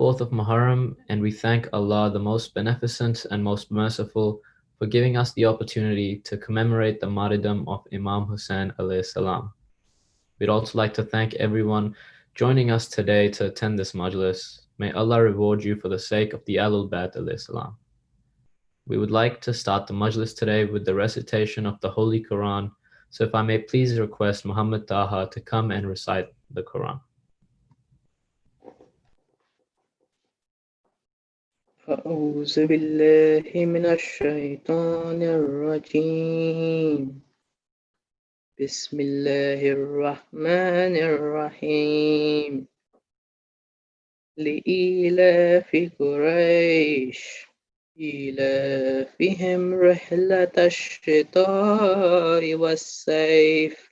4th of Muharram, and we thank Allah, the most beneficent and most merciful, for giving us the opportunity to commemorate the martyrdom of Imam Husayn alayhi salam. We'd also like to thank everyone joining us today to attend this majlis. May Allah reward you for the sake of the Ahlul Bayt alayhi salam. We would like to start the majlis today with the recitation of the Holy Quran. So if I may please request Muhammad Taha to come and recite the Quran. أعوذ بالله من الشيطان الرجيم بسم الله الرحمن الرحيم لإيلاف قريش إيلافهم رحلة الشتاء والصيف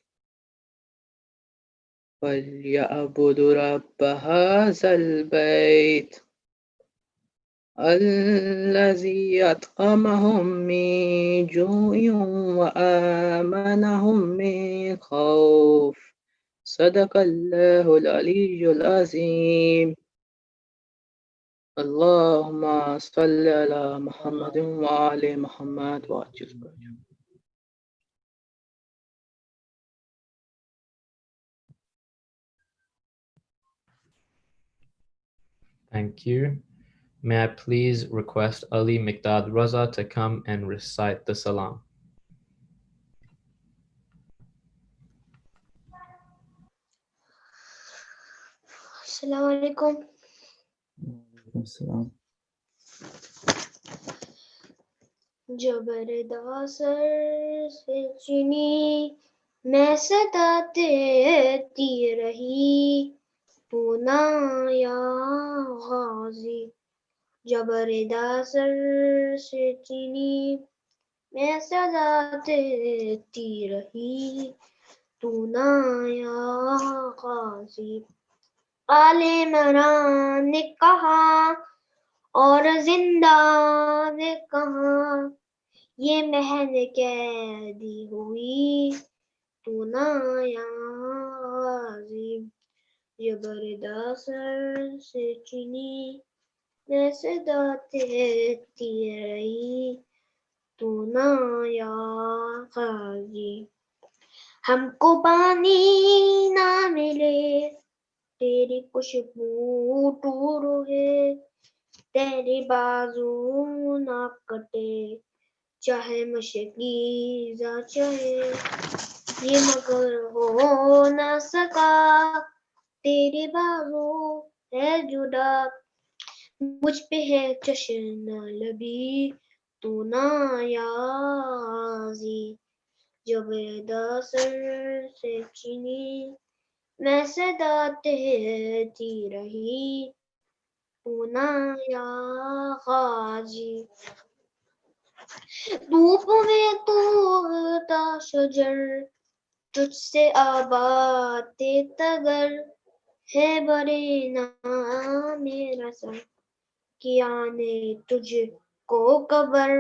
فليعبدوا رب هذا البيت الذي أطعمهم من جوع وآمنهم من خوف صدق الله العلي العظيم اللهم صل على محمد وعلى محمد وعجل. Thank you. May I please request Ali Miqdad Raza to come and recite the Salam. Assalamu alaikum. जबरदा सर से चुनी मैं सदा देती रही पूना या गाजी जबरदा सर से चुनी मैं सदा देती रही पूना या गाजी आले मरान ने कहा और जिंदा ने कहा ये महल कैदी हुई तू ना याजी जबरदा सर से चुनी मैं सदा देती रही तू ना याजी हमको पानी ना मिले तेरी खुशबू टूर है तेरी बाजू ना कटे चाहे मशकी जा चाहे ये मगर हो ना सका तेरे बाजू है जुदा मुझ पे है चश्न लबी तू ना याजी जबरदा सर से चीनी मैं सदा देती रही पूना या गाजी धूप में तू उगता शजर तुझसे आबाद तगर है बरे ना मेरा सर किया ने तुझको कबर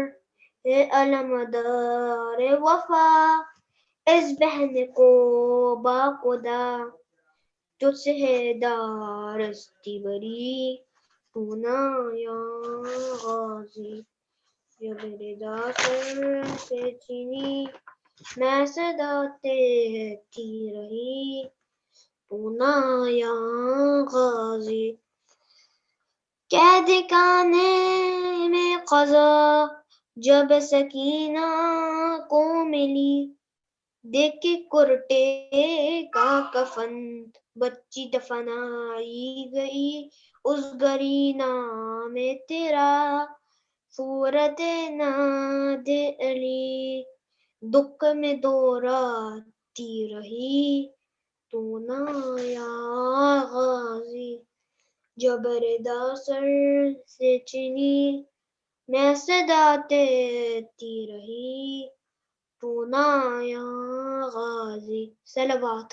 है अलमदार वफा इस बहन को बाखुदा तुझसे है दारस्ती बरी पूना या गाजी जबरदा सर से चीनी मैं सदा देती रही पूना या गाजी कैद खाने में क़ज़ा जब सकीना को मिली देख के कुर्ते का कफन बच्ची दफनाई गई उस गरीना में तेरा सूरत नाद अली दुख में दो राती रही तू ना या गाजी जबरदा सर से चीनी मैं सदा देती रही तू ना या गाजी सलवात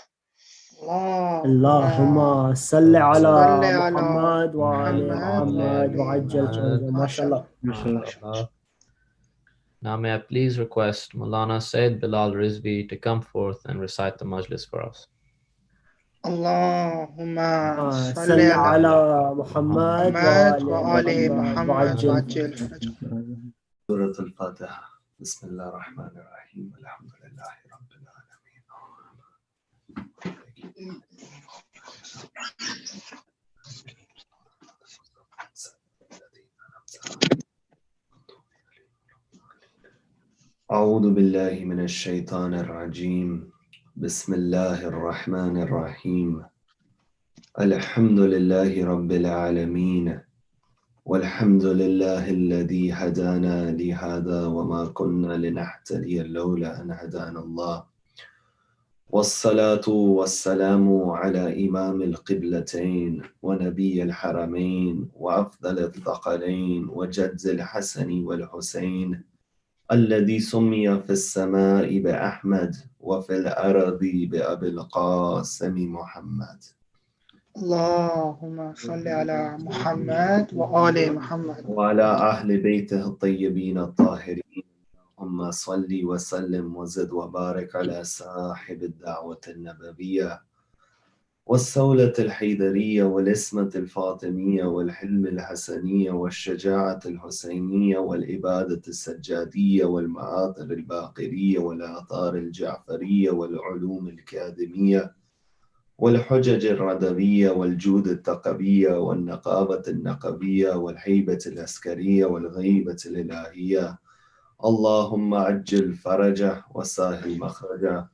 اللهم صل على محمد وعلى محمد وعجل فرجه ما شاء الله. Now may I please request Maulana Syed Bilal Rizvi to come forth and recite the majlis for us. اللهم صل صل على على محمد محمد وآل وآل محمد محمد وعجل وعجل فرجهم. سورة الفاتحة. بسم الله الرحمن الرحيم. الحمد لله رب العالمين. أعوذ بالله من الشيطان الرجيم. بسم الله الرحمن الرحيم. الحمد لله رب العالمين، والحمد لله الذي هدانا لهذا وما كنا لنهتدي لولا أن هدانا الله، والصلاة والسلام على إمام القبلتين ونبي الحرمين وأفضل الثقلين وجد الحسن والحسين، الذي سمي في السماء بأحمد وفي الأرض بأبي القاسم محمد. اللهم صل على محمد وآل محمد وعلى أهل بيته الطيبين الطاهرين. اللهم صل وسلم وزد وبارك على صاحب الدعوة النبوية والسولة الحيدرية والإسمة الفاطمية والحلم الحسنية والشجاعة الحسينية والإبادة السجادية والمعاطر الباقرية والآثار الجعفرية والعلوم الكاذمية والحجج الردوية والجود الثقبية والنقابة النقبية والهيبة العسكرية والغيبة الإلهية. اللهم عجل فرجه وسهل مخرجه.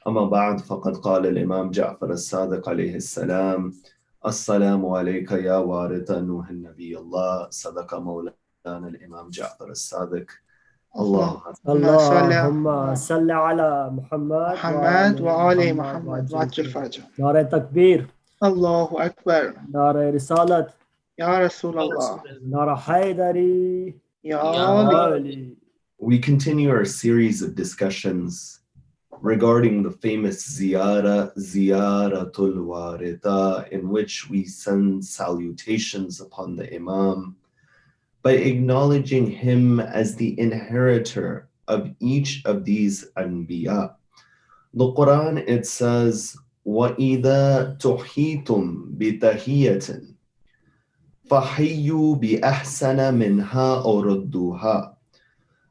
أما بعد، فقد قال الإمام جعفر الصادق عليه السلام: السلام عليك يا وارث نوح النبي الله. صدق مولانا الإمام جعفر الصادق. اللهم اللهم صل على محمد محمد وآل وآل محمد محمد وعجل فرجهم. نعرہ تکبیر، الله أكبر. نعرہ رسالت، يا رسول الله. نعرہ حیدری، يا یا علي. علی. We continue our series of discussions regarding the famous Ziyaratul Waritha, in which we send salutations upon the Imam by acknowledging him as the inheritor of each of these Anbiya. The Quran, it says, وَإِذَا تُحِيتُمْ بِتَحِيَّةٍ فَحِيُّوا بِأَحْسَنَ مِنْهَا أَوْ رُدُّوهَا.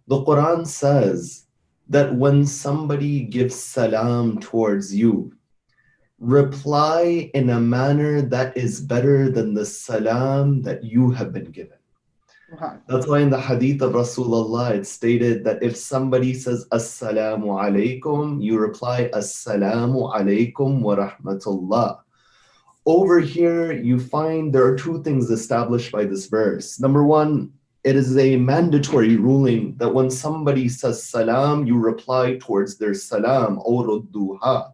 The Quran says that when somebody gives salam towards you, reply in a manner that is better than the salam that you have been given. That's why in the hadith of Rasulullah, it's stated that if somebody says Assalamu alaikum, you reply Assalamu alaikum wa rahmatullah. Over here, you find there are two things established by this verse. Number one, it is a mandatory ruling that when somebody says salam, you reply towards their salam, or rudduha.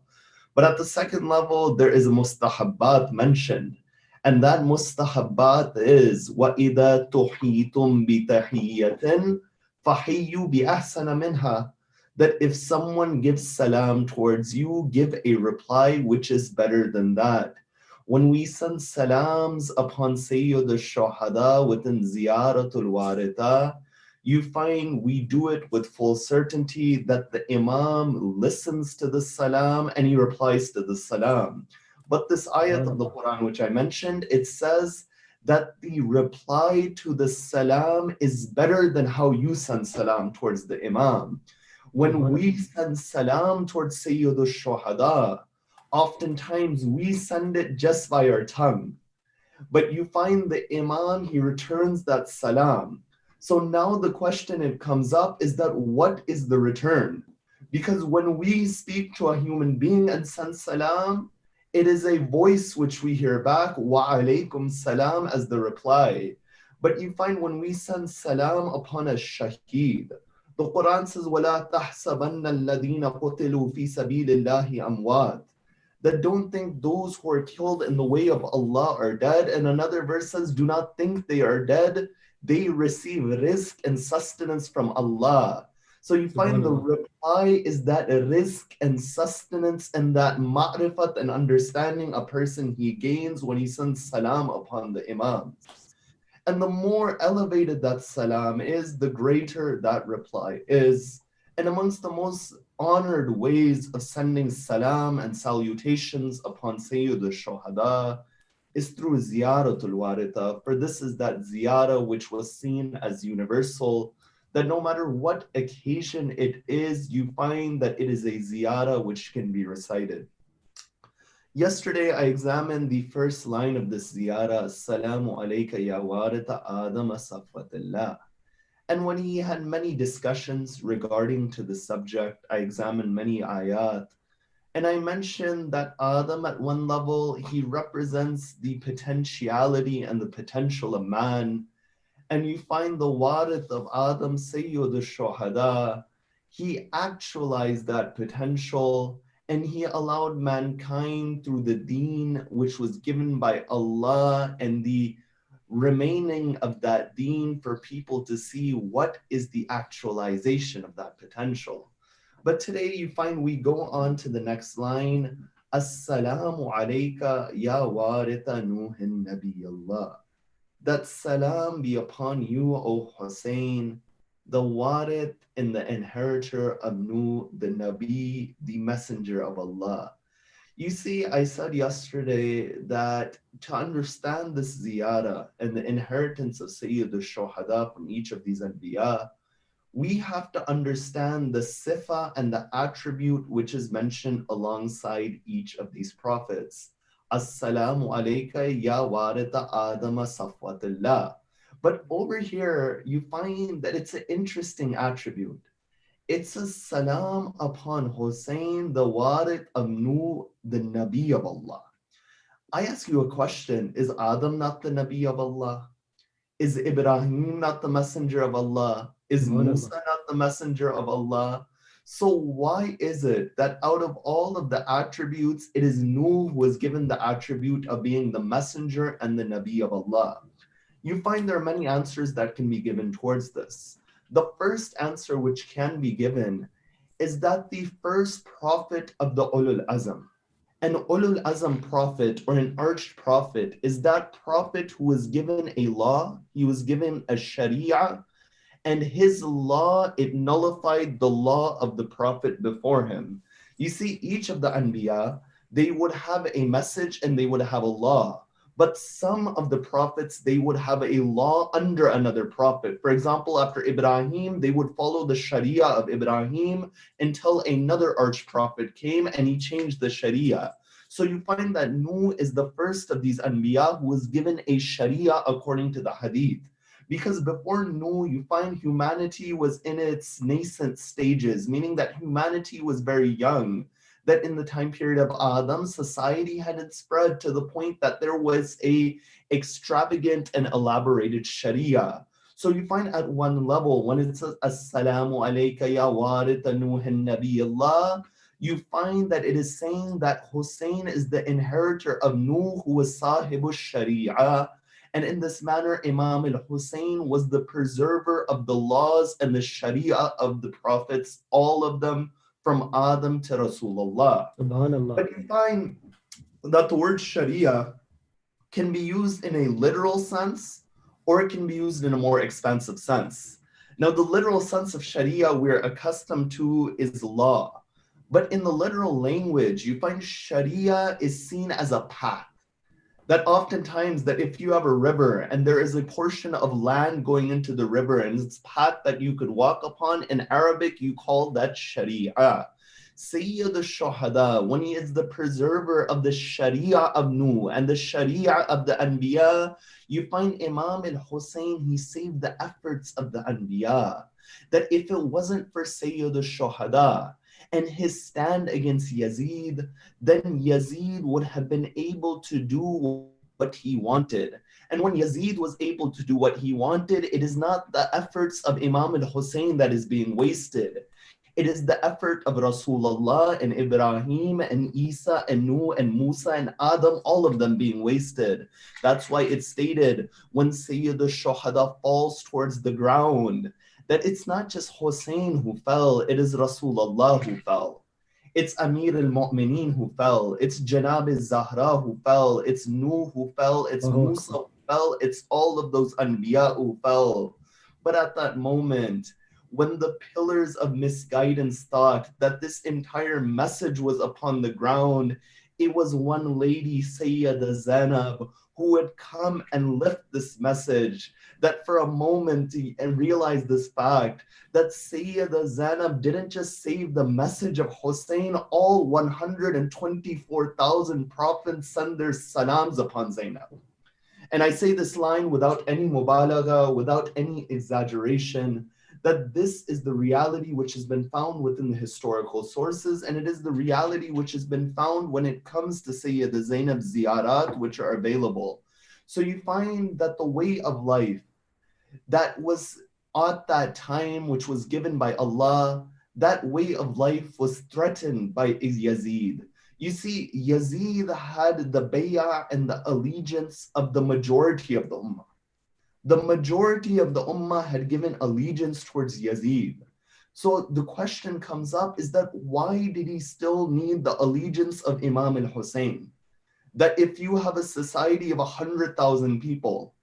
But at the second level, there is a mustahabbat mentioned. And that mustahabbat is وَإِذَا تُحِيتُمْ بِتَحِيَّةٍ فَحِيُّوا بِأَحْسَنَ مِنْهَا. That if someone gives salam towards you, give a reply which is better than that. When we send salams upon Sayyid al-Shuhada within Ziyaratul Waritha, you find we do it with full certainty that the Imam listens to the salam and he replies to the salam. But this ayat of the Quran which I mentioned, it says that the reply to the salam is better than how you send salam towards the Imam. When we send salam towards Sayyid al-Shuhada, oftentimes we send it just by our tongue. But you find the Imam, he returns that salam. So now the question it comes up is that what is the return? Because when we speak to a human being and send salam, it is a voice which we hear back, wa alaykum salam, as the reply. But you find when we send salam upon a shaheed, the Quran says, وَلَا تَحْسَبَنَّ الَّذِينَ قُتِلُوا فِي سَبِيلِ اللَّهِ أَمْوَاتٍ. That don't think those who are killed in the way of Allah are dead. And another verse says, do not think they are dead. They receive rizq and sustenance from Allah. So you find the reply is that rizq and sustenance and that ma'rifat and understanding a person he gains when he sends salam upon the Imams. And the more elevated that salam is, the greater that reply is. And amongst the most honored ways of sending salam and salutations upon Sayyid al-Shuhada is through ziyaratul waritha, for this is that ziyarah which was seen as universal, that no matter what occasion it is, you find that it is a ziyarah which can be recited. Yesterday, I examined the first line of this ziyarah, Assalamu alayka ya waritha Adam safwatillah. And when he had many discussions regarding to the subject, I examined many ayat. And I mentioned that Adam at one level, he represents the potentiality and the potential of man. And you find the warith of Adam, Sayyid al-Shuhada, he actualized that potential and he allowed mankind through the deen which was given by Allah and the remaining of that deen for people to see what is the actualization of that potential. But today you find we go on to the next line, Assalamu alayka ya waritha Nuhin Nabiyallah. That salam be upon you, O Husayn, the warith and the inheritor of Nuh, the Nabi, the messenger of Allah. You see, I said yesterday that to understand this ziyarah and the inheritance of Sayyid al-Shuhada from each of these anbiya, we have to understand the sifa and the attribute which is mentioned alongside each of these prophets. Assalamu alayka ya waritha Adama safwatillah. But over here, you find that it's an interesting attribute. It says salam upon Husayn, the warith of Nuh, the Nabi of Allah. I ask you a question, is Adam not the Nabi of Allah? Is Ibrahim not the messenger of Allah? Is Musa not the messenger of Allah? So why is it that out of all of the attributes, it is Nuh who is given the attribute of being the messenger and the Nabi of Allah? You find there are many answers that can be given towards this. The first answer which can be given is that the first prophet of the Ulul Azm, an Ulul Azm prophet or an arched prophet, is that prophet who was given a law, he was given a sharia, and his law, it nullified the law of the prophet before him. You see, each of the anbiya, they would have a message and they would have a law. But some of the prophets, they would have a law under another prophet. For example, after Ibrahim, they would follow the sharia of Ibrahim until another arch prophet came and he changed the sharia. So you find that Nuh is the first of these anbiya who was given a sharia according to the hadith. Because before Nuh, you find humanity was in its nascent stages, meaning that humanity was very young. That in the time period of Adam, society hadn't spread to the point that there was a extravagant and elaborated sharia. So you find at one level, when it says, Assalamu alayka ya waritha Nuhin Nabiyallah, you find that it is saying that Husayn is the inheritor of Nuh, who was sahibu sharia. And in this manner, Imam al-Husayn was the preserver of the laws and the sharia of the prophets, all of them, from Adam to Rasulullah. But you find that the word sharia can be used in a literal sense, or it can be used in a more expansive sense. Now, the literal sense of sharia we're accustomed to is law. But in the literal language, you find sharia is seen as a path. That oftentimes that if you have a river and there is a portion of land going into the river and it's path that you could walk upon, in Arabic, you call that sharia. Sayyid al-Shuhada, when he is the preserver of the sharia of Nuh and the sharia of the anbiya, you find Imam al-Husayn, he saved the efforts of the anbiya. That if it wasn't for Sayyid al-Shuhada and his stand against Yazid, then Yazid would have been able to do what he wanted. And when Yazid was able to do what he wanted, it is not the efforts of Imam al-Husayn that is being wasted. It is the effort of Rasulullah and Ibrahim and Isa and Nuh and Musa and Adam, all of them being wasted. That's why it's stated when Sayyid al-Shuhada falls towards the ground, that it's not just Husayn who fell, it is Rasulullah who fell. It's Amir al-Mu'mineen who fell. It's Janab al-Zahra who fell. It's Nuh who fell. It's Musa who fell. It's all of those Anbiya who fell. But at that moment, when the pillars of misguidance thought that this entire message was upon the ground, it was one lady, Sayyida Zainab, who would come and lift this message, that for a moment and realize this fact, that Sayyida Zainab didn't just save the message of Husayn, all 124,000 prophets send their salams upon Zainab. And I say this line without any mubalagha, without any exaggeration, that this is the reality which has been found within the historical sources, and it is the reality which has been found when it comes to Sayyida Zainab's ziyarat, which are available. So you find that the way of life that was at that time, which was given by Allah, that way of life was threatened by Yazid. You see, Yazid had the bay'ah and the allegiance of the majority of the ummah. The majority of the ummah had given allegiance towards Yazid. So the question comes up is that why did he still need the allegiance of Imam al-Husayn? That if you have a society of 100,000 people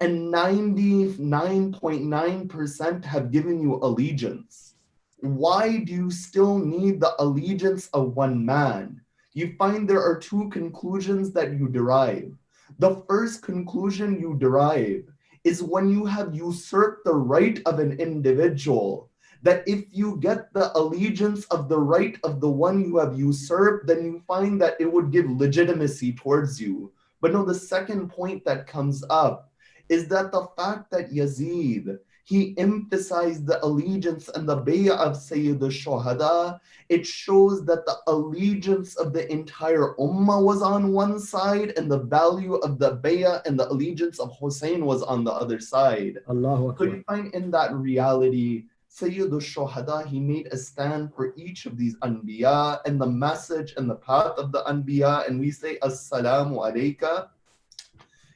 and 99.9% have given you allegiance, why do you still need the allegiance of one man? You find there are two conclusions that you derive. The first conclusion you derive is when you have usurped the right of an individual, that if you get the allegiance of the right of the one you have usurped, then you find that it would give legitimacy towards you. But no, the second point that comes up is that the fact that Yazid, he emphasized the allegiance and the bay'ah of Sayyid al-Shuhada, it shows that the allegiance of the entire ummah was on one side and the value of the bay'ah and the allegiance of Husayn was on the other side. Allahu So Akbar. you find in that reality, Sayyid al-Shuhada, he made a stand for each of these anbiya and the message and the path of the anbiya, and we say, Assalamu alayka,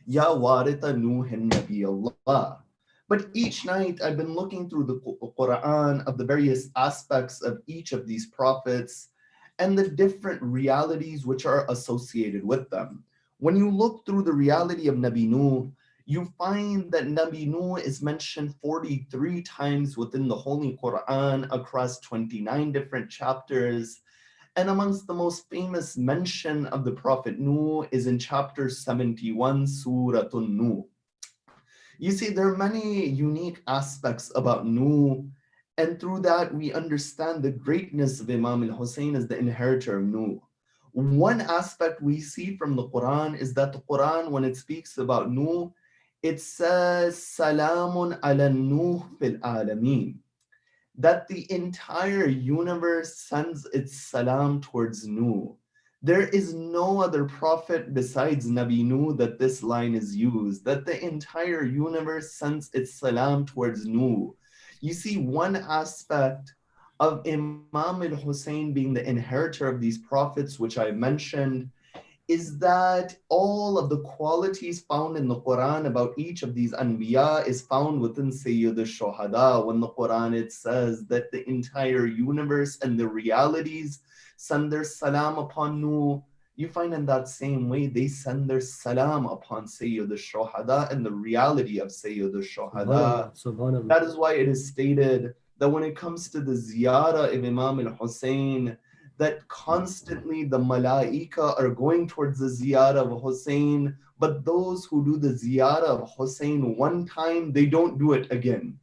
Ya warita Nuhin Nabi Allah. But each night I've been looking through the Quran of the various aspects of each of these prophets and the different realities which are associated with them. When you look through the reality of Nabi Nuh, you find that Nabi Nuh is mentioned 43 times within the Holy Quran across 29 different chapters. And amongst the most famous mention of the Prophet Nuh is in chapter 71, Surah Nuh. You see, there are many unique aspects about Nuh, and through that we understand the greatness of Imam al-Husayn as the inheritor of Nuh. One aspect we see from the Quran is that the Quran, when it speaks about Nuh, it says, Salamun ala Nuh fil alameen, that the entire universe sends its salam towards Nuh. There is no other prophet besides Nabi Nuh that this line is used, that the entire universe sends its salam towards Nuh. You see, one aspect of Imam al-Husayn being the inheritor of these prophets, which I mentioned, is that all of the qualities found in the Quran about each of these anbiya is found within Sayyid al-Shuhada. When the Quran, it says that the entire universe and the realities send their salam upon Nuh, you find in that same way they send their salam upon Sayyid al-Shuhada and the reality of Sayyid al-Shuhada. Subhanallah. That is why it is stated that when it comes to the ziyarah of Imam al-Husayn, that constantly the malaika are going towards the ziyarah of Husayn, but those who do the ziyarah of Husayn one time, they don't do it again.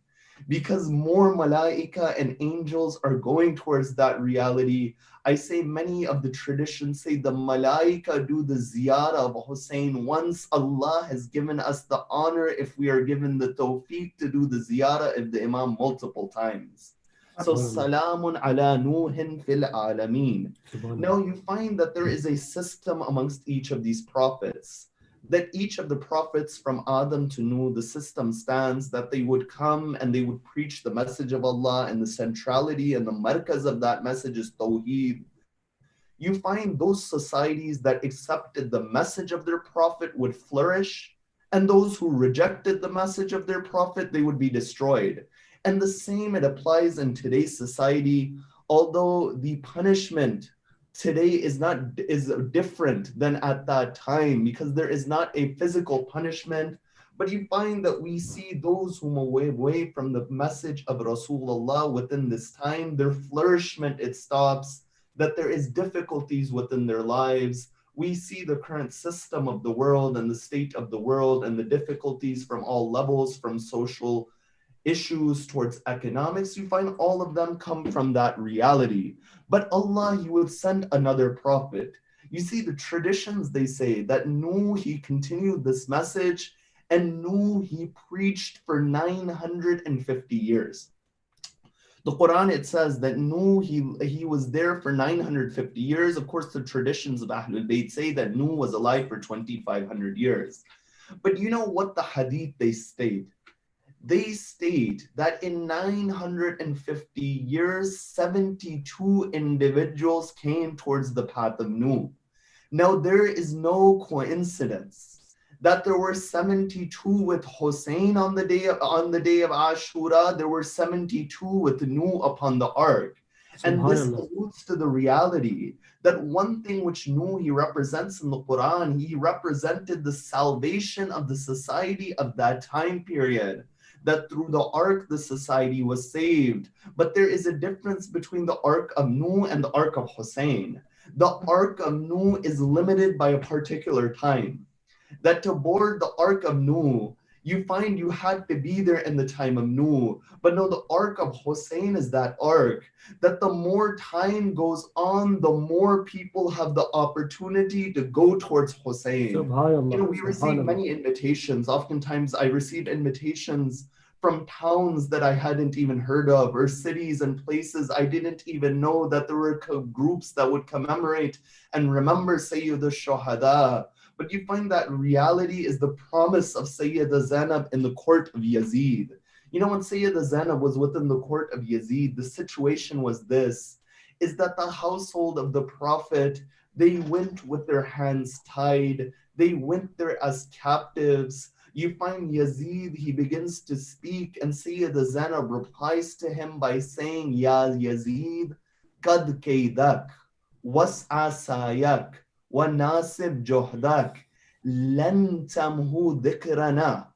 Because more malaika and angels are going towards that reality. I say many of the traditions say the malaika do the ziyarah of Husayn once. Allah has given us the honor if we are given the tawfiq to do the ziyarah of the Imam multiple times. So salamun ala nuhin fil alameen. Now you find that there is a system amongst each of these prophets, that each of the prophets from Adam to Nuh, the system stands that they would come and they would preach the message of Allah, and the centrality and the markaz of that message is Tawheed. You find those societies that accepted the message of their prophet would flourish, and those who rejected the message of their prophet, they would be destroyed. And the same, it applies in today's society, although the punishment today is different than at that time, because there is not a physical punishment, But you find that we see those who move away from the message of Rasulullah within this time, their flourishment, it stops, that there is difficulties within their lives. We see the current system of the world and the state of the world and the difficulties from all levels, from social issues towards economics. You find all of them come from that reality. But Allah, He would send another prophet. You see the traditions, they say that Nuh, he continued this message, and Nuh, he preached for 950 years. The Quran, it says that Nuh, he was there for 950 years. Of course, the traditions of Ahlul Bayt say that Nuh was alive for 2,500 years. But you know what the hadith they state? They state that in 950 years, 72 individuals came towards the path of Nuh. Now, there is no coincidence that there were 72 with Husayn on the day of Ashura. There were 72 with Nuh upon the ark. And this alludes to the reality that one thing which Nuh, he represents in the Quran, he represented the salvation of the society of that time period. That through the ark, the society was saved. But there is a difference between the ark of Nuh and the ark of Husayn. The ark of Nuh is limited by a particular time. That to board the ark of Nuh, you find you had to be there in the time of Nuh. But no, the ark of Husayn is that ark, that the more time goes on, the more people have the opportunity to go towards Husayn. You know, we receive many invitations. Oftentimes I received invitations from towns that I hadn't even heard of, or cities and places I didn't even know that there were groups that would commemorate and remember Sayyid al-Shuhada. But you find that reality is the promise of Sayyidah Zainab in the court of Yazid. You know, when Sayyidah Zainab was within the court of Yazid, the situation was this, is that the household of the Prophet, they went with their hands tied. They went there as captives. You find Yazid, he begins to speak, and Sayyidah Zainab replies to him by saying, Ya Yazid, qad kaydak, was'a sayak, wa nasib juhdak, lan tamhu dhikrana.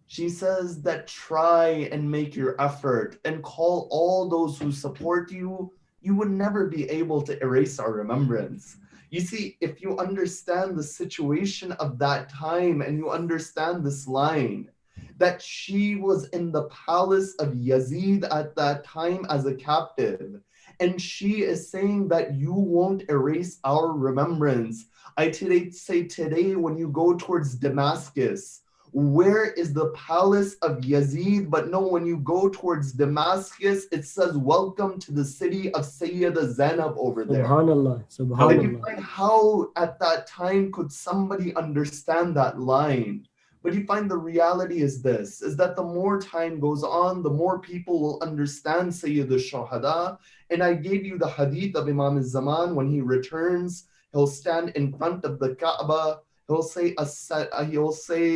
She says that try and make your effort and call all those who support you. You would never be able to erase our remembrance. You see, if you understand the situation of that time and you understand this line, that she was in the palace of Yazid at that time as a captive, and she is saying that you won't erase our remembrance. I say today, when you go towards Damascus, where is the palace of Yazid? But no, when you go towards Damascus, it says, welcome to the city of Sayyidah Zainab over there. Subhanallah, Now, you subhanallah. find how at that time could somebody understand that line? But you find the reality is this, is that the more time goes on, the more people will understand Sayyid al-Shuhada. And I gave you the hadith of Imam al-Zaman. When he returns, he'll stand in front of the Kaaba. He'll say,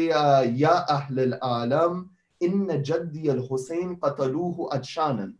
Ya Ahl al-Alam, Inna Jaddi al-Husayn qataluhu adshanan.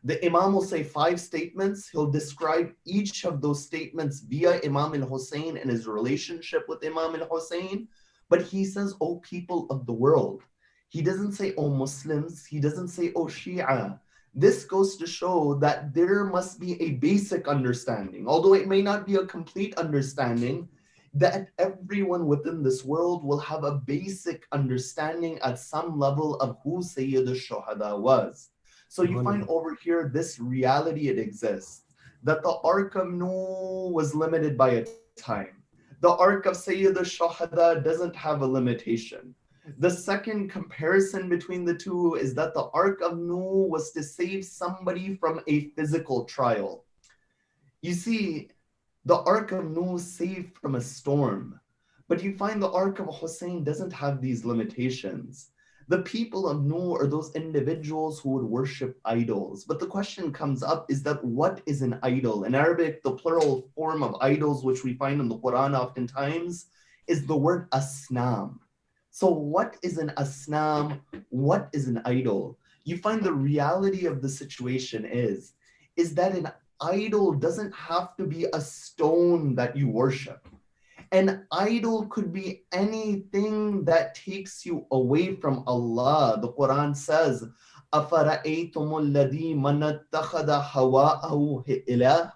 The Imam will say 5 statements. He'll describe each of those statements via Imam al-Husayn and his relationship with Imam al-Husayn. But he says, O people of the world. He doesn't say, O Muslims. He doesn't say, O Shia. This goes to show that there must be a basic understanding, although it may not be a complete understanding, that everyone within this world will have a basic understanding at some level of who Sayyid al-Shuhada was. So you find over here this reality, it exists, that the ark of Nuh was limited by a time. The ark of Sayyid al-Shuhada doesn't have a limitation. The second comparison between the two is that the ark of Nuh was to save somebody from a physical trial. You see, the ark of Nuh saved from a storm, but you find the ark of Husayn doesn't have these limitations. The people of Nuh are those individuals who would worship idols. But the question comes up is that what is an idol? In Arabic, the plural form of idols, which we find in the Quran oftentimes, is the word asnam. So what is an asnam? What is an idol? You find the reality of the situation is that an idol doesn't have to be a stone that you worship. An idol could be anything that takes you away from Allah. The Quran says, أَفَرَأَيْتُمُ الَّذِي مَنْ اتَّخَذَ هَوَاءَهُ إِلَهًا.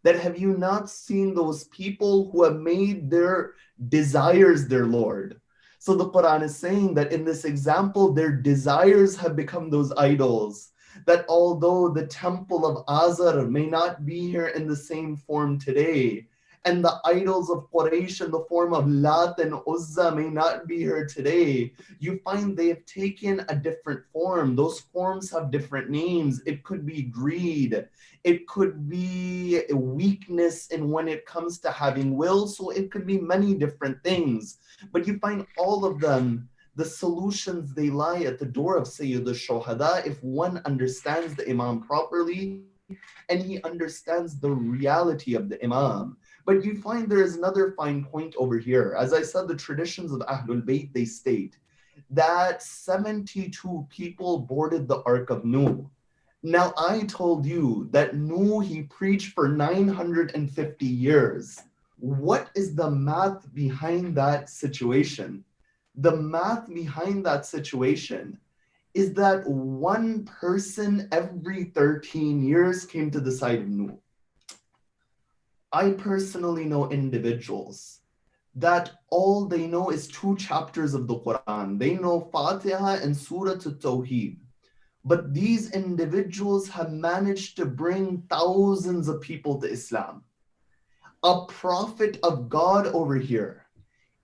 That have you not seen those people who have made their desires their Lord? So the Quran is saying that in this example, their desires have become those idols. That although the temple of Azar may not be here in the same form today, and the idols of Quraysh in the form of Lat and Uzza may not be here today, you find they have taken a different form. Those forms have different names. It could be greed. It could be a weakness in when it comes to having will. So it could be many different things. But you find all of them, the solutions, they lie at the door of Sayyid al-Shuhada if one understands the Imam properly and he understands the reality of the Imam. But you find there is another fine point over here. As I said, the traditions of Ahlul Bayt, they state that 72 people boarded the Ark of Nuh. Now, I told you that Nuh, he preached for 950 years. What is the math behind that situation? The math behind that situation is that one person every 13 years came to the side of Nuh. I personally know individuals that all they know is 2 chapters of the Quran. They know Fatiha and Surah At-Tawheed. But these individuals have managed to bring thousands of people to Islam. A prophet of God over here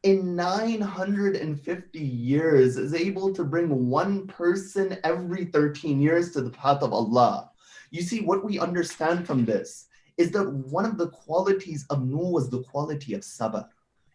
in 950 years is able to bring one person every 13 years to the path of Allah. You see, what we understand from this is that one of the qualities of Nuh was the quality of sabr.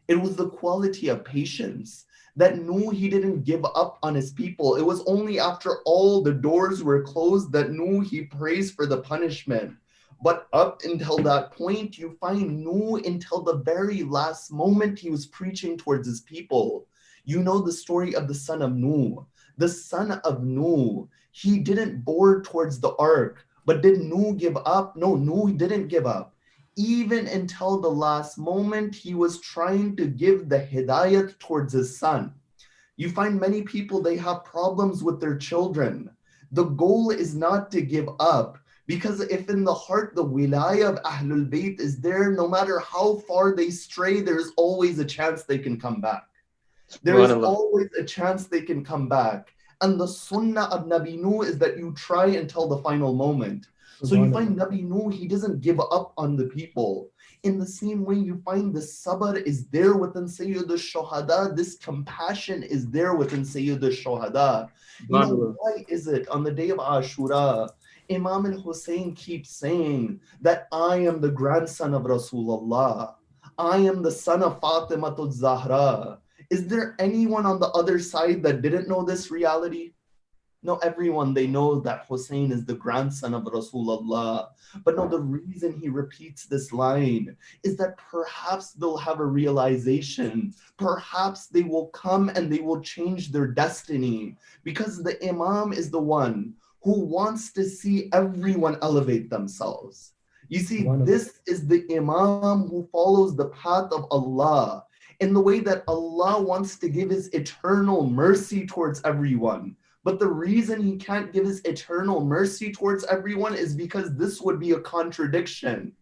It was the quality of patience. That Nuh, he didn't give up on his people. It was only after all the doors were closed that Nuh, he prays for the punishment. But up until that point, you find Nuh until the very last moment he was preaching towards his people. You know the story of the son of Nuh. The son of Nuh, he didn't board towards the ark. But did Nuh give up? No, Nuh didn't give up. Even until the last moment, he was trying to give the hidayat towards his son. You find many people, they have problems with their children. The goal is not to give up, because if in the heart the wilayah of Ahlul Bayt is there, no matter how far they stray, there's always a chance they can come back. There is always a chance they can come back. And the sunnah of Nabi Nuh is that you try until the final moment. So you find Nabi Nuh, he doesn't give up on the people. In the same way, you find the sabr is there within Sayyid al-Shuhada. This compassion is there within Sayyid al-Shuhada. You know, why is it on the day of Ashura, Imam al-Husayn keeps saying that I am the grandson of Rasulullah. I am the son of Fatimatul Zahra. Is there anyone on the other side that didn't know this reality? No, everyone, they know that Husayn is the grandson of Rasulullah. But no, the reason he repeats this line is that perhaps they'll have a realization. Perhaps they will come and they will change their destiny, because the Imam is the one who wants to see everyone elevate themselves. You see, this is the Imam who follows the path of Allah in the way that Allah wants to give his eternal mercy towards everyone. But the reason he can't give his eternal mercy towards everyone is because this would be a contradiction.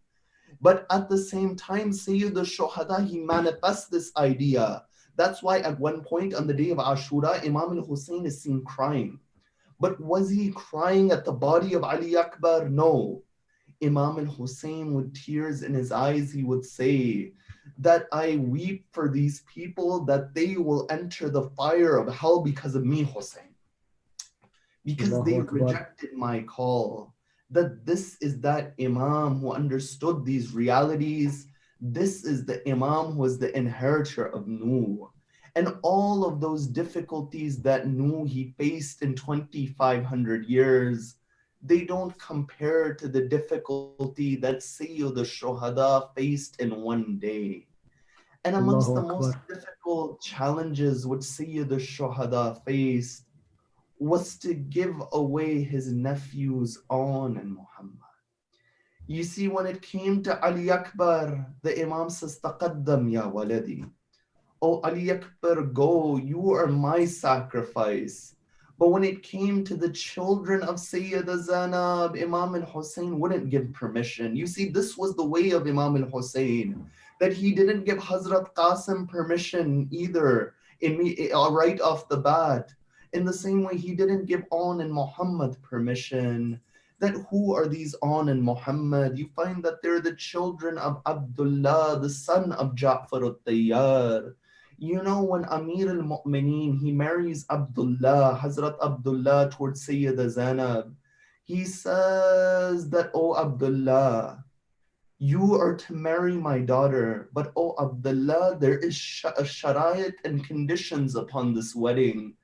But at the same time, Sayyid al-Shuhada, he manifests this idea. That's why at one point on the day of Ashura, Imam al-Husayn is seen crying. But was he crying at the body of Ali Akbar? No. Imam al-Husayn, with tears in his eyes, he would say that I weep for these people that they will enter the fire of hell because of me, Husayn. Because they rejected my call. That this is that Imam who understood these realities. This is the Imam who is the inheritor of Nuh. And all of those difficulties that Nuh he faced in 2,500 years, they don't compare to the difficulty that Sayyid al-Shuhada faced in one day. And amongst the most difficult challenges which Sayyid al-Shuhada faced was to give away his nephews On and Muhammad. You see, when it came to Ali Akbar, the Imam says, Taqaddam ya waladi. Oh, Ali Akbar, go, you are my sacrifice. But when it came to the children of Sayyida Zainab, Imam al-Husayn wouldn't give permission. You see, this was the way of Imam al-Husayn, that he didn't give Hazrat Qasim permission either, right off the bat. In the same way, he didn't give On and Muhammad permission. That who are these On and Muhammad? You find that they're the children of Abdullah, the son of Ja'far al-Tayyar. You know, when Amir al-Mu'mineen, he marries Abdullah, Hazrat Abdullah towards Sayyida Zainab, he says that, oh Abdullah, you are to marry my daughter, but oh Abdullah, there is a shariat and conditions upon this wedding.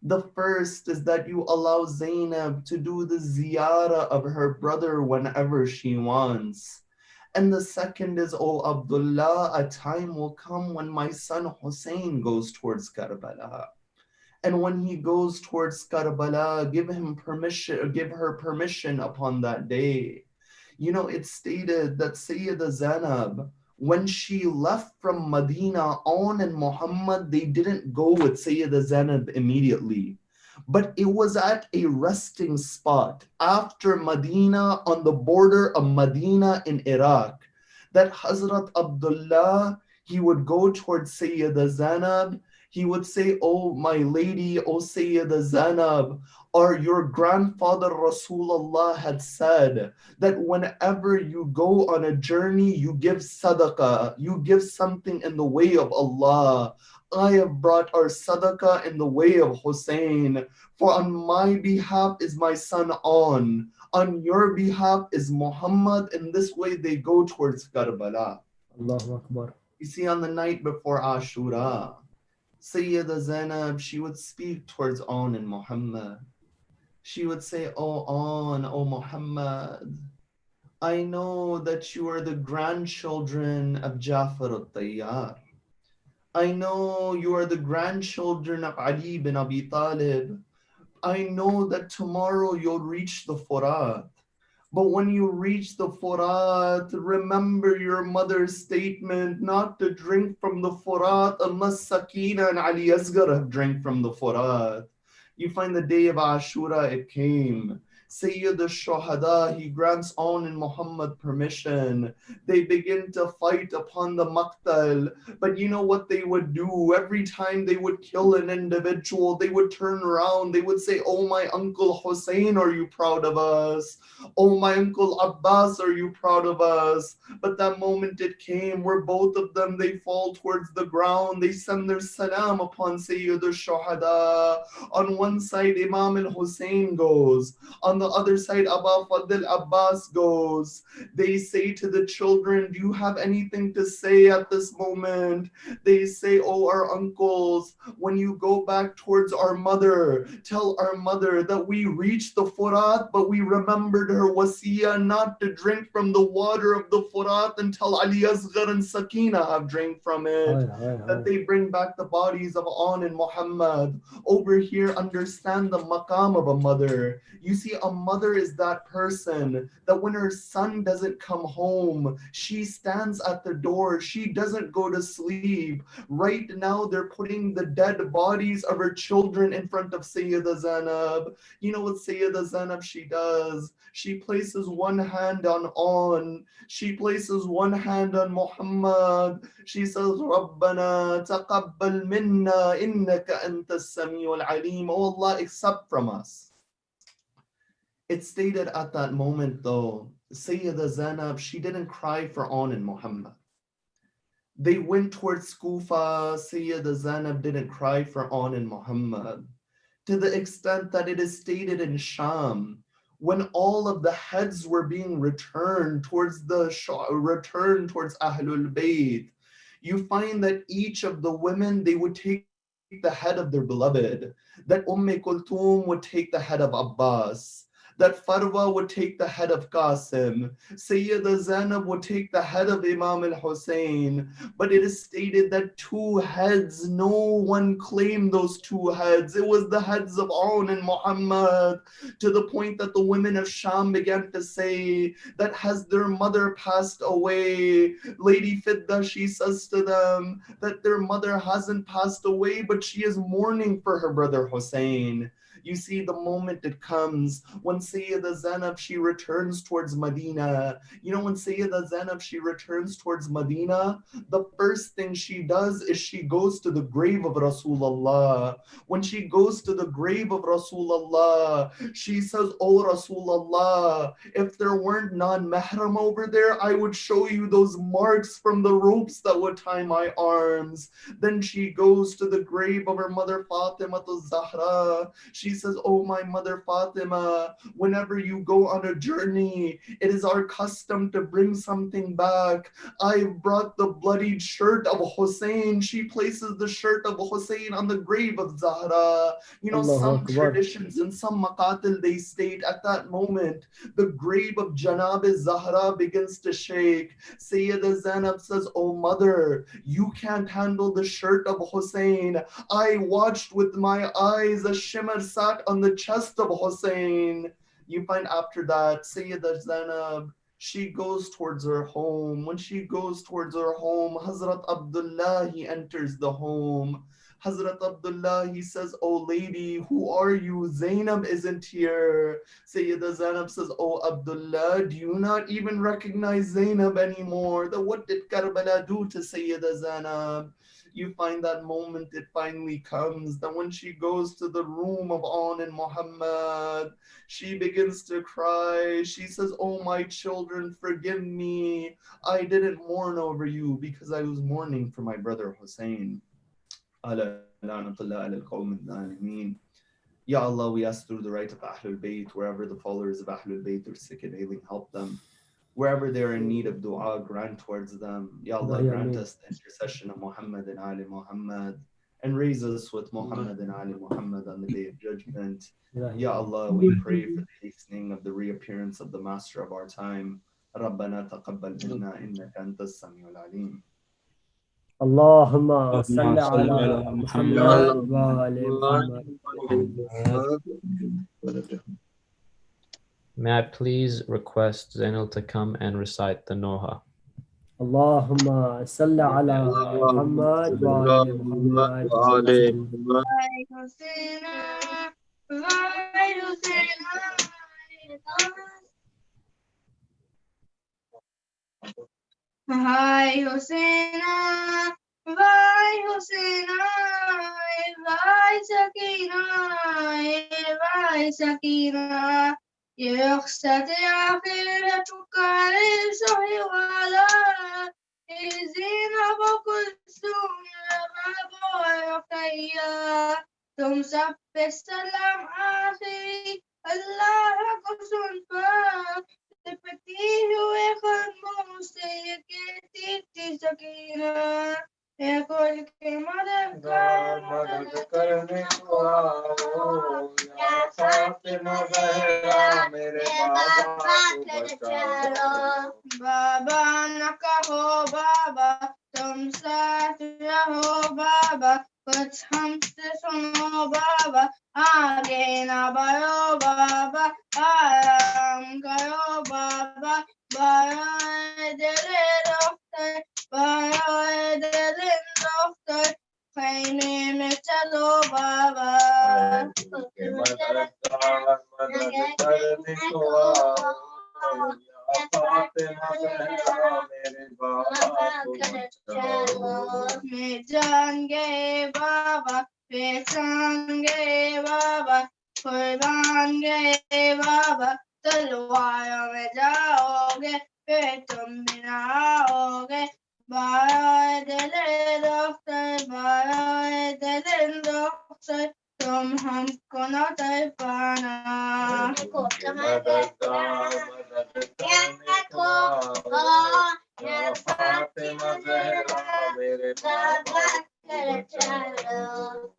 The first is that you allow Zainab to do the ziyarah of her brother whenever she wants. And the second is, oh Abdullah, a time will come when my son Husayn goes towards Karbala. And when he goes towards Karbala, give him permission, or give her permission upon that day. You know, it's stated that Sayyida Zainab, when she left from Medina, On and Muhammad, they didn't go with Sayyida Zainab immediately. But it was at a resting spot after Medina, on the border of Medina in Iraq, that Hazrat Abdullah, he would go towards Sayyida Zainab. He would say, oh my lady, oh Sayyida Zainab, or your grandfather Rasulullah had said that whenever you go on a journey, you give sadaqah, you give something in the way of Allah. I have brought our sadaqah in the way of Husayn, for on my behalf is my son on your behalf is Muhammad. In this way they go towards Karbala. Allahu Akbar. You see, on the night before Ashura, Sayyida Zainab, she would speak towards On and Muhammad. She would say, oh On, oh Muhammad, I know that you are the grandchildren of Ja'far al-Tayyar. I know you are the grandchildren of Ali bin Abi Talib. I know that tomorrow you'll reach the Furat. But when you reach the Furat, remember your mother's statement not to drink from the Furat unless Sakina and Ali Asghar have drank from the Furat. You find the day of Ashura, it came. Sayyid al-Shuhada, he grants On and Muhammad permission. They begin to fight upon the Maqtal. But you know what they would do? Every time they would kill an individual, they would turn around. They would say, oh, my uncle Husayn, are you proud of us? Oh, my uncle Abbas, are you proud of us? But that moment it came where both of them, they fall towards the ground. They send their salam upon Sayyid al-Shuhada. On one side, Imam al-Husayn goes. On the other side, Aba Fadl Abbas goes. They say to the children, do you have anything to say at this moment? They say, oh, our uncles, when you go back towards our mother, tell our mother that we reached the Furat, but we remembered her wasiyah not to drink from the water of the Furat until Ali Asghar and Sakina have drank from it. That they bring back the bodies of On and Muhammad. Over here, understand the maqam of a mother. You see, a mother is that person that when her son doesn't come home, she stands at the door. She doesn't go to sleep. Right now, they're putting the dead bodies of her children in front of Sayyida Zainab. You know what Sayyida Zainab, she does? She places one hand on. She places one hand on Muhammad. She says, Rabbana taqabbal minna innaka anta as-sami'ul alim. Oh Allah, accept from us. It's stated at that moment though, Sayyida Zainab, she didn't cry for On and Muhammad. They went towards Kufa. Sayyida Zainab didn't cry for On and Muhammad. To the extent that it is stated in Sham, when all of the heads were being returned towards Ahlul Bayt, you find that each of the women, they would take the head of their beloved. That Kulthum would take the head of Abbas. that Farwa would take the head of Qasim, Sayyida Zainab would take the head of Imam al-Husayn, but it is stated that two heads, no one claimed those two heads. It was the heads of Aun and Muhammad, to the point that the women of Sham began to say that has their mother passed away. Lady Fidda, she says to them that their mother hasn't passed away, but she is mourning for her brother Hussein. You see, the moment it comes when Sayyida Zainab, she returns towards Medina. You know, when Sayyida Zainab, she returns towards Medina, the first thing she does is she goes to the grave of Rasulullah. When she goes to the grave of Rasulullah, she says, "Oh Rasulullah, if there weren't non-mahram over there, I would show you those marks from the ropes that would tie my arms." Then she goes to the grave of her mother Fatima Zahra. She says, "Oh my mother Fatima, whenever you go on a journey, it is our custom to bring something back. I brought the bloodied shirt of Hussein." She places the shirt of Hussein on the grave of Zahra. You know, some traditions and some maqatil, they state at that moment, the grave of Janab Zahra begins to shake. Sayyida Zainab says, "Oh mother, you can't handle the shirt of Hussein. I watched with my eyes a shimmer sat on the chest of Hussein." You find after that, Sayyida Zainab, she goes towards her home. When she goes towards her home, Hazrat Abdullah, he enters the home. Hazrat Abdullah, he says, "Oh lady, who are you? Zainab isn't here." Sayyida Zainab says, "Oh Abdullah, do you not even recognize Zainab anymore? That what did Karbala do to Sayyida Zainab?" You find that moment, it finally comes, that when she goes to the room of Aun and Muhammad, she begins to cry. She says, "Oh my children, forgive me. I didn't mourn over you because I was mourning for my brother Hussein." Ya Allah, we ask through the right of Ahlul Bayt, wherever the followers of Ahlul Bayt are sick and ailing, help them. Wherever they're in need of dua, grant towards them. Ya Allah, grant us the intercession of Muhammad and Ali Muhammad, and raise us with Muhammad and Ali Muhammad on the Day of Judgment. Ya Allah, we pray for the hastening of the reappearance of the Master of our time. ربنا تقبل منا إنك أنت السميع العليم. اللهم صل على محمد وآل محمد. May I please request Zainal to come and recite the Noha. اللهم صل على محمد وآل محمد. Vai Husaina, vai Husaina, vai Sakina, vai Sakina. يخشى آخرتك للشهر ولا زينب كلثوم بابا رقيا ثم سب السلام آخري الله قصن تفتيه ويخدم سيكتي سكينة يقول مدد करने को आओ या फातिमा ज़हरा मेरे बाबा को बचाओ बाबा न कहो बाबा तुम साथ रहो बाबा कुछ हमसे सुनो बाबा आगे न बढ़ो बाबा आराम करो बाबा बाय दिले डॉक्टर बाय दिले डॉक्टर खैमे में चलो बाबा मदद करने को आओ या फातिमा ज़हरा मेरे बाबा को बचाओ मैं जान गए बाबा पहचान गए बाबा कुर्बान गए बाबा तलवारों में जाओगे फिर तुम भी ना आओगे बाय दिले डॉक्टर बाय दिले डॉक्टर तुम हमको न कर पाना मदद करने को या फातिमा ज़हरा मेरे बाबा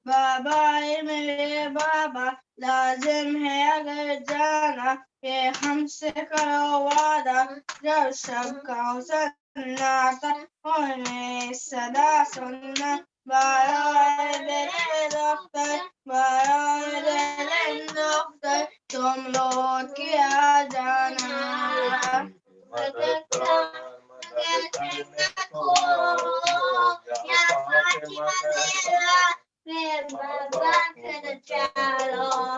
बाबा मेरे बाबा بابا لازم ہے اگر جانا کہ ہم سے کرو وعدہ جب شب کا سناتا ہونے صدا سننا برائے دل دختر برائے دل دختر تم لوٹ کے آ جانا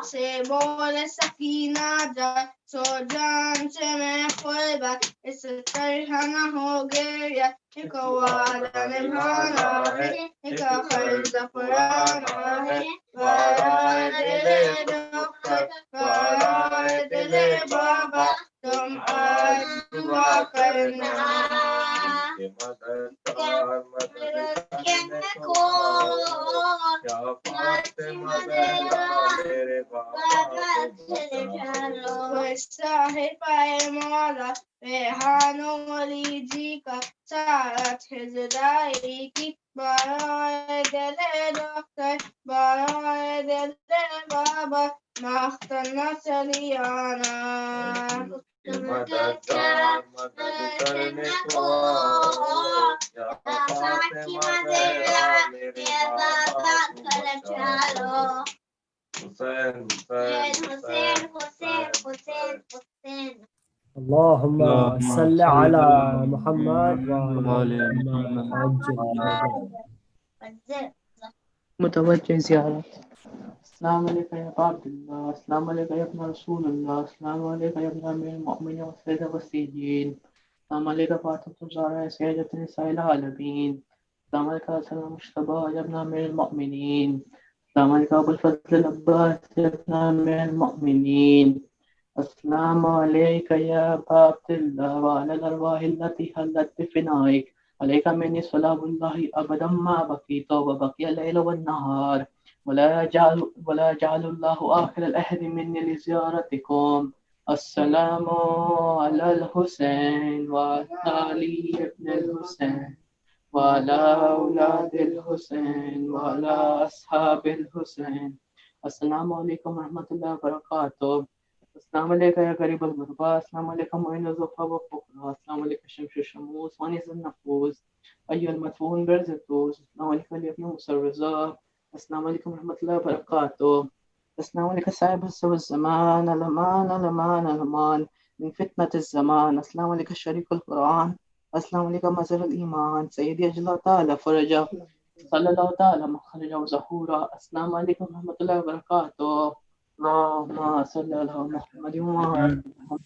سے بولے سکینہ جا سو جان سے میں خوبت اس طرح نہ ہو گیا ایک وعدہ نبھانا ہے ایک فرض پرانا ہے برائے دل دختر برائے دل بابا تم آج دعا کرنا پائے مولا ریحان ولی جی کا ساتھ جدائی کی برائے دل دختر برائے دل بابا مختن چلی آنا مدد کرنے کو یا فاطمہ زہرا میرے بابا کر چالو حسین حسین حسین حسین حسین اللهم صل على محمد وعلى محمد عجل متوجہ زیارت السلام علیکم یا عبد اللہ السلام علیکم یا ابن رسول اللہ السلام علیکم یا ابن امیر المؤمنین وسید وسیدین السلام علیکم فاطمۃ الزہرا سیدۃ نساء العالمین السلام علیکم السلام مجتبی یا ابن امیر المؤمنین السلام علیکم ابو الفضل العباس یا ابن امیر المؤمنین السلام علیک یا ابا عبد اللہ وعلی الارواح التي حلت بفنائک عليك مني صلاة الله أبدا ما بقيت وبقي الليل والنهار ولا يجعل الله آخر الأهد مني لزيارتكم السلام على الحسين وعلى علي بن الحسين وعلى أولاد الحسين وعلى أصحاب الحسين السلام عليكم ورحمة الله وبركاته السلام علیکم یا قریب الغربا السلام علیکم معین الزفا و فقرا السلام علیکم شمش الشموس وانیز النفوس ایو المدفون برز الدوس السلام علیکم علی ابن مصر رضا السلام علیکم ورحمۃ اللہ وبرکاتہ السلام علیکم صاحب السو الزمان الامان الامان الامان من فتنة الزمان السلام علیکم شریک القرآن السلام علیکم مظہر الایمان سیدی اجلا تعالی فرجا صلی اللہ تعالی مخرجا و ظہورا السلام علیکم ورحمۃ اللہ وبرکاتہ اللهم صل على محمد وعلى